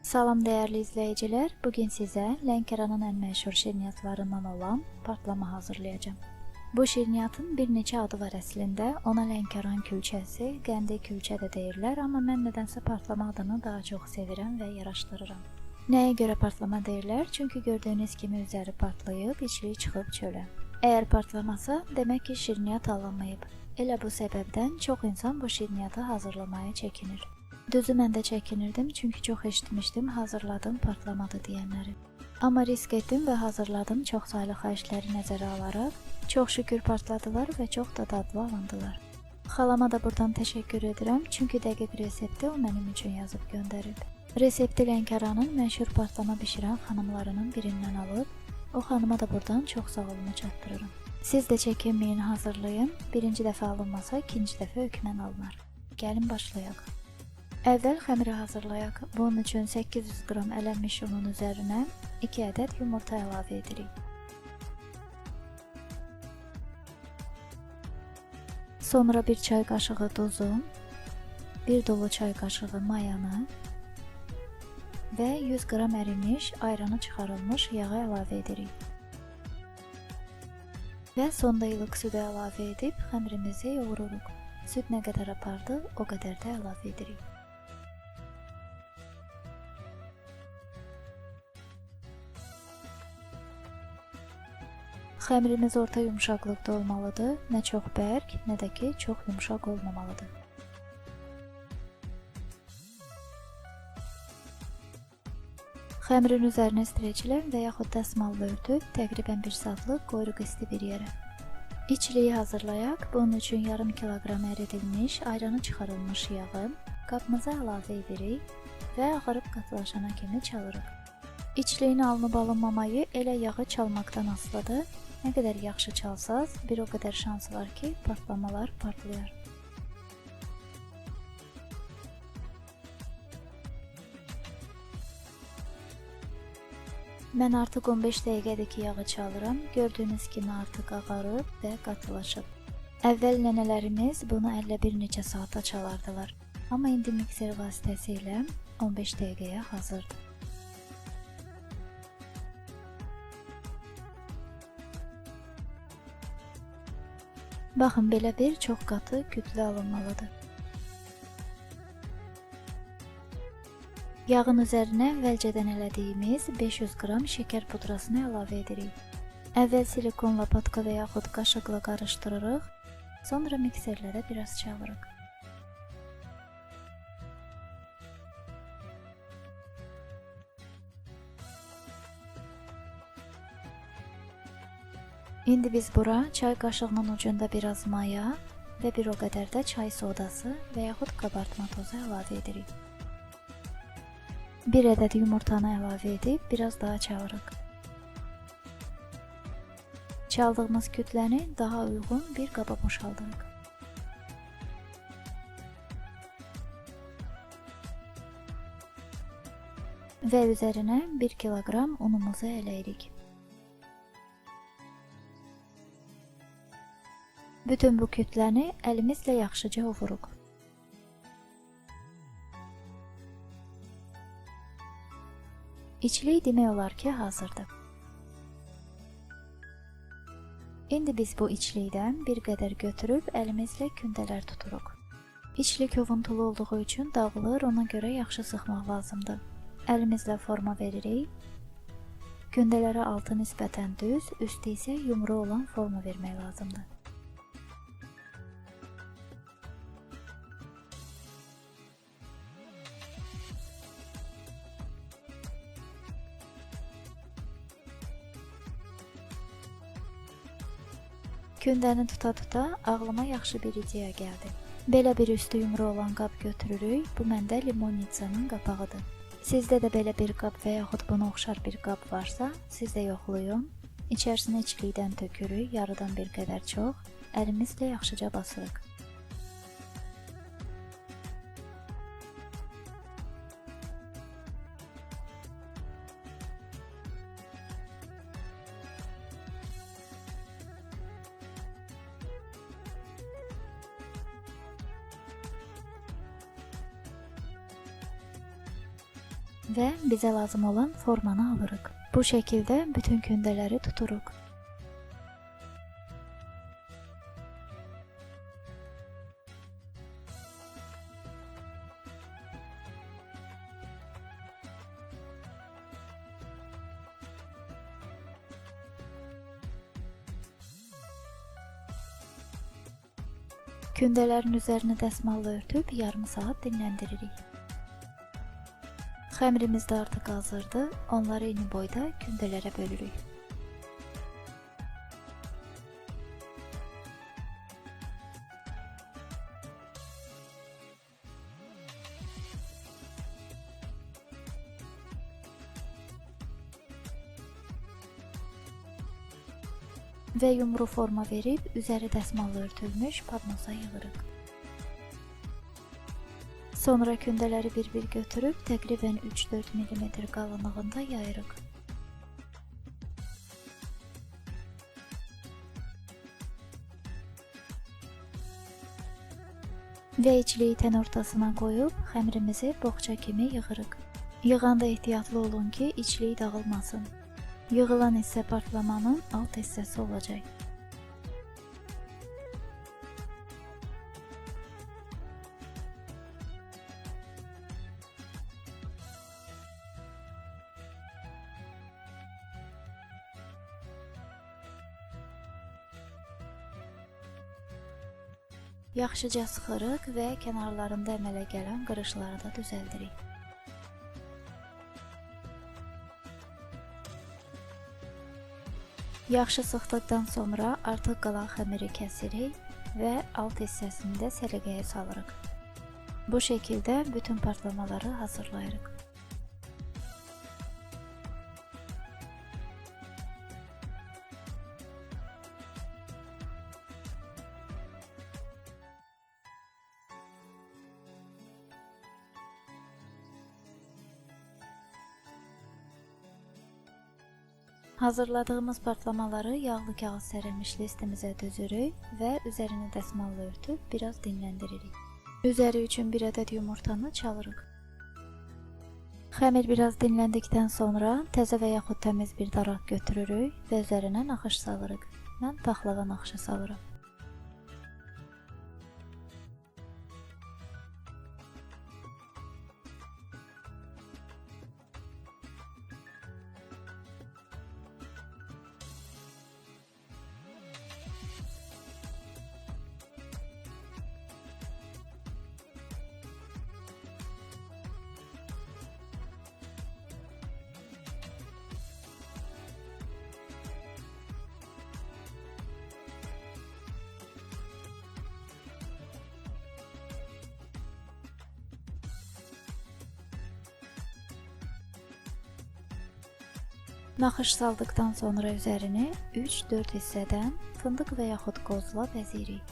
Salam dəyərli izləyicilər, bugün sizə Lənkəranın ən məşhur şirniyyatlarından olan partlama hazırlayacağım. Bu şirniyyatın bir neçə adı var əslində, ona Lənkəran külçəsi, Qəndi külçə də deyirlər, amma mən nədənsə partlama adını daha çox sevirəm və yaraşdırıram. Nəyə görə partlama deyirlər? Çünki gördüyünüz kimi üzəri partlayıb, içliyi çıxıb çölə. Əgər partlamasa, demək ki şirniyyat alınmayıb. Elə bu səbəbdən çox insan bu şirniyyatı hazırlamaya çəkinir. Düzü mən də çəkinirdim, çünki çox eşitmişdim hazırladım partlamadı deyənləri. Amma risk etdim və hazırladım, çox saylı xahişləri nəzərə alaraq. Çox şükür partladılar və çox da dadlı alındılar. Xalama da buradan təşəkkür edirəm, çünki dəqiq resepti o mənim üçün yazıb göndərib. Resepti Lənkəranın məşhur partlama bişirən xanımlarının birindən alıb, o xanıma da buradan çox sağ olunu çatdırıram. Siz də çəkinməyin, hazırlayın. Birinci dəfə alınmasa, ikinci dəfə hökmən alınır. Gəlin başlayaq. Əvvəl xəmiri hazırlayaq. Bunun üçün 800 qram ələnmiş unun üzərinə 2 ədəd yumurta əlavə edirik. Sonra 1 çay qaşığı duzu, 1 dolu çay qaşığı mayanı və 100 qram ərimiş, ayranı çıxarılmış yağı əlavə edirik. Və sonda ilıq südü əlavə edib xəmirimizi yoğururuq. Süd nə qədər apardı, o qədər də əlavə edirik. Xəmirimiz orta yumşaqlıqda olmalıdır, nə çox bərk, nə də ki çox yumşaq olmamalıdır. Xəmirin üzərinə streçlə və yaxud dəsmalla örtüb təqribən 1 saatlıq qoyuruq isti bir yerə. İçliyi hazırlayaq. Bunun üçün yarım kiloqram əridilmiş, ayranı çıxarılmış yağı qabımıza əlavə edirik və ağarıb qatılaşana kimi çalırıq. İçliyin alınıb alınmamayı elə yağı çalmaqdan asılıdır. Nə qədər yaxşı çalsaz, bir o qədər şansı var ki, partlamalar partlayar. Mən artıq 15 dəqiqədir ki, yağı çalıram. Gördüyünüz kimi artıq ağarıb və qatılaşıb. Əvvəl nənələrimiz bunu əllə bir neçə saata çalardılar. Amma indi mikser vasitəsilə 15 dəqiqəyə hazırdır. Baxın, belə bir çox qatı kütlə alınmalıdır. Yağın üzərinə əvvəlcədən elədiyimiz 500 qram şəkər pudrasını əlavə edirik. Əvvəl silikonla patka və yaxud qaşıqla qarışdırırıq, sonra mikserlərə biraz çalırıq. İndi biz bura çay qaşığının ucunda biraz maya və bir o qədər də çay sodası və yaxud qabartma tozu əlavə edirik. 1 ədəd yumurtanı əlavə edib biraz daha çalırıq. Çaldığımız kütləni daha uyğun bir qaba boşaldırıq. Və üzərinə 1 kiloqram unumuzu ələyirik. Bütün bu kütləni əlimizlə yaxşıca ovuruq. İçlik demək olar ki, hazırdır. İndi biz bu içlikdən bir qədər götürüb əlimizlə kündələr tuturuq. İçlik ovuntulu olduğu üçün dağılır, ona görə yaxşı sıxmaq lazımdır. Əlimizlə forma veririk. Kündələrə altı nisbətən düz, üstü isə yumru olan forma vermək lazımdır. Kündəni tuta-tuta ağlıma yaxşı bir ideya gəldi. Belə bir üstü yumru olan qab götürürük. Bu məndə limonitsanın qapağıdır. Sizdə də belə bir qab və yaxud buna oxşar bir qab varsa, siz də yoxlayın. İçərisinə içlikdən tökürük, yarıdan bir qədər çox. Əlimizlə yaxşıca basırıq. və bizə lazım olan formanı alırıq. Bu şəkildə bütün kündələri tuturuq. Kündələrin üzərini dəsmalla örtüb yarım saat dinləndiririk. Xəmirimiz də artıq hazırdır. Onları eyni boyda kündələrə bölürük. Və yumru forma verib üzəri dəsmalla örtülmüş padnosa yığırıq. Sonra kündələri bir-bir götürüb təqribən 3-4 mm qalınlığında yayırıq. Və içliyi tən ortasına qoyub xəmirimizi boğça kimi yığırıq. Yığanda ehtiyatlı olun ki, içliyi dağılmasın. Yığılan hissə partlamanın alt hissəsi olacaq. Yaxşıca sıxırıq və kənarlarında əmələ gələn qırışları da düzəldirik. Yaxşı sıxdıqdan sonra artıq qalan xəmiri kəsirik və alt hissəsini də səliqəyə salırıq. Bu şəkildə bütün partlamaları hazırlayırıq. Hazırladığımız partlamaları yağlı kağız sərilmiş listimizə düzürük və üzərini dəsmalla örtüb biraz dinləndiririk. Üzəri üçün bir ədəd yumurtanı çalırıq. Xəmir biraz dinləndikdən sonra təzə və yaxud təmiz bir daraq götürürük və üzərinə naxış salırıq. Mən paxlava naxışı salıram. Naxış saldıqdan sonra üzərini 3-4 hissədən fındıq və yaxud qozla bəzirik.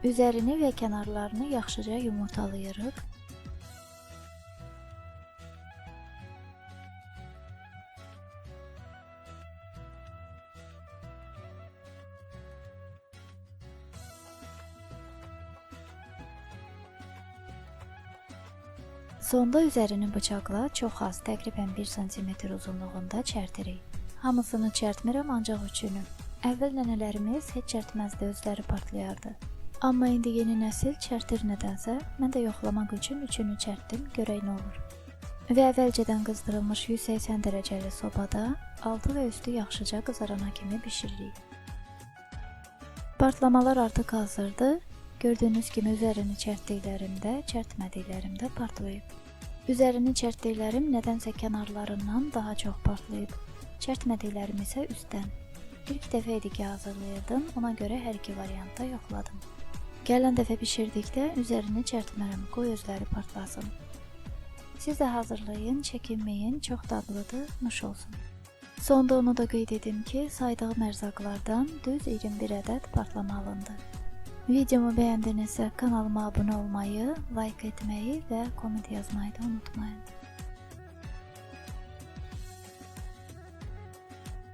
Üzərini və kənarlarını yaxşıca yumurtalayırıq. Sonda üzərini bıçaqla çox az, təqribən 1 cm uzunluğunda çərtirik. Hamısını çərtmirəm, ancaq üçünü. Əvvəl nənələrimiz heç çərtməzdi, özləri partlayardı. Amma indi yeni nəsil çərtir nədənsə, mən də yoxlamaq üçün üçünü çərtdim, görək nə olur. Və əvvəlcədən qızdırılmış 180 dərəcəli sobada altı və üstü yaxşıca qızarana kimi bişiririk. Partlamalar artıq hazırdır. Gördüyünüz kimi üzərini çərtdiklərimdə, çərtmədiklərimdə partlayıb. Üzərini çərtdiklərim nədənsə kənarlarından daha çox partlayıb. Çərtmədiklərim isə üstdən. İlk dəfə idi ki hazırlayırdım, ona görə hər iki variantda yoxladım. Gələn dəfə bişirdikdə üzərini çərtmərəm, qoy özləri partlasın. Siz də hazırlayın, çəkinməyin, çox dadlıdır, nuş olsun. Sonda onu da qeyd edim ki, saydığım ərzaqlardan düz 21 ədəd partlama alındı. Videomu bəyəndinizsə kanalıma abunə olmayı, like etməyi və komment yazmayı da unutmayın.